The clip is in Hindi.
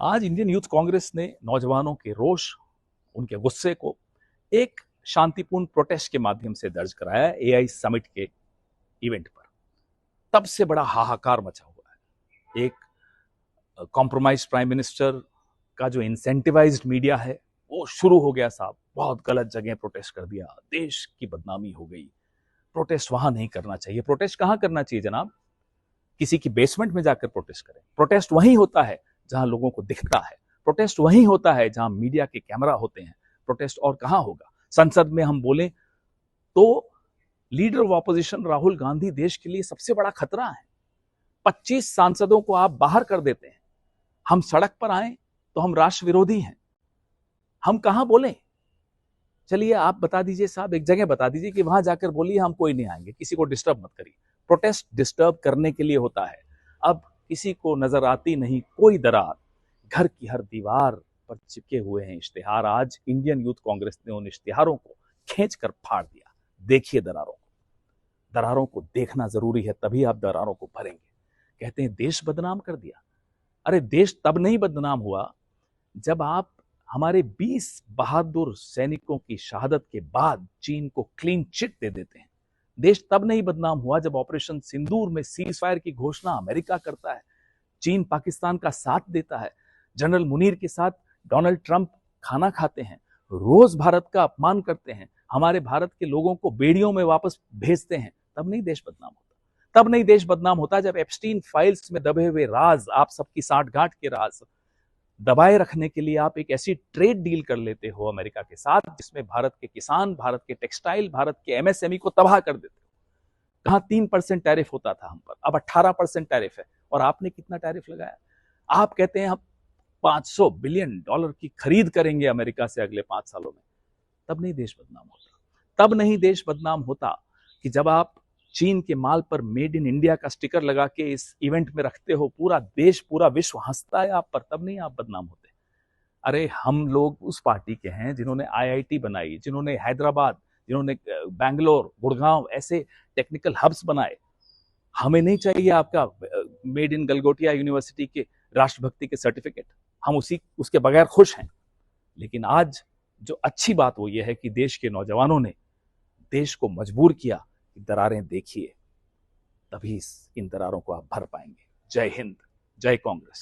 आज इंडियन यूथ कांग्रेस ने नौजवानों के रोष, उनके गुस्से को एक शांतिपूर्ण प्रोटेस्ट के माध्यम से दर्ज कराया एआई समिट के इवेंट पर। तब से बड़ा हाहाकार मचा हुआ है। एक कॉम्प्रोमाइज प्राइम मिनिस्टर का जो इंसेंटिवाइज्ड मीडिया है वो शुरू हो गया साहब, बहुत गलत जगह प्रोटेस्ट कर दिया, देश की बदनामी हो गई। प्रोटेस्ट वहां नहीं करना चाहिए। प्रोटेस्ट कहां करना चाहिए जनाब? किसी की बेसमेंट में जाकर प्रोटेस्ट करें। प्रोटेस्ट वहीं होता है जहां लोगों को दिखता है। प्रोटेस्ट वहीं होता है जहां मीडिया के कैमरा होते हैं। प्रोटेस्ट और कहां होगा? संसद में हम बोले तो leader of opposition Rahul Gandhi देश के लिए सबसे बड़ा खतरा है। 25 सांसदों को आप बाहर कर देते हैं। हम सड़क पर आए तो हम राष्ट्र विरोधी हैं। हम कहां बोले? चलिए आप बता दीजिए साहब, एक जगह बता दीजिए कि वहां जाकर बोलिए हम कोई नहीं आएंगे, किसी को डिस्टर्ब मत करिए। प्रोटेस्ट डिस्टर्ब करने के लिए होता है। अब किसी को नजर आती नहीं कोई दरार, घर की हर दीवार पर चिपके हुए हैं इश्तिहार। आज इंडियन यूथ कांग्रेस ने उन इश्तिहारों को खींच कर फाड़ दिया। देखिए दरारों को देखना जरूरी है, तभी आप दरारों को भरेंगे। कहते हैं देश बदनाम कर दिया। अरे देश तब नहीं बदनाम हुआ जब आप हमारे 20 बहादुर सैनिकों की शहादत के बाद चीन को क्लीन चिट दे देते हैं। देश तब नहीं बदनाम हुआ जब ऑपरेशन सिंदूर में सीज फायर की घोषणा अमेरिका करता है, चीन पाकिस्तान का साथ देता है, जनरल मुनीर के साथ डोनाल्ड ट्रंप खाना खाते हैं, रोज भारत का अपमान करते हैं, हमारे भारत के लोगों को बेड़ियों में वापस भेजते हैं। तब नहीं देश बदनाम होता। तब नहीं देश बदनाम होता जब एप्स्टीन फाइल्स में दबे हुए राज, आप सबकी सांठगांठ के राज दबाए रखने के लिए आप एक ऐसी ट्रेड डील कर लेते हो अमेरिका के साथ जिसमें भारत के किसान, भारत के टेक्सटाइल, भारत के एमएसएमई को तबाह कर देते हो। कहां 3% टैरिफ होता था हम पर, अब 18% टैरिफ है। और आपने कितना टैरिफ लगाया? आप कहते हैं हम $500 बिलियन की खरीद करेंगे अमेरिका से अगले 5 सालों में। तब नहीं देश बदनाम होता। तब नहीं देश बदनाम होता कि जब आप चीन के माल पर मेड इन इंडिया का स्टिकर लगा के इस इवेंट में रखते हो, पूरा देश, पूरा विश्व हंसता है आप पर। तब नहीं आप बदनाम होते। अरे हम लोग उस पार्टी के हैं जिन्होंने आईआईटी बनाई, जिन्होंने हैदराबाद, जिन्होंने बैंगलोर, गुड़गांव ऐसे टेक्निकल हब्स बनाए। हमें नहीं चाहिए आपका मेड इन गलगोटिया यूनिवर्सिटी के राष्ट्रभक्ति के सर्टिफिकेट। हम उसके बगैर खुश हैं। लेकिन आज जो अच्छी बात वो ये है कि देश के नौजवानों ने देश को मजबूर किया कि दरारें देखिए, तभी इन दरारों को आप भर पाएंगे। जय हिंद, जय कांग्रेस।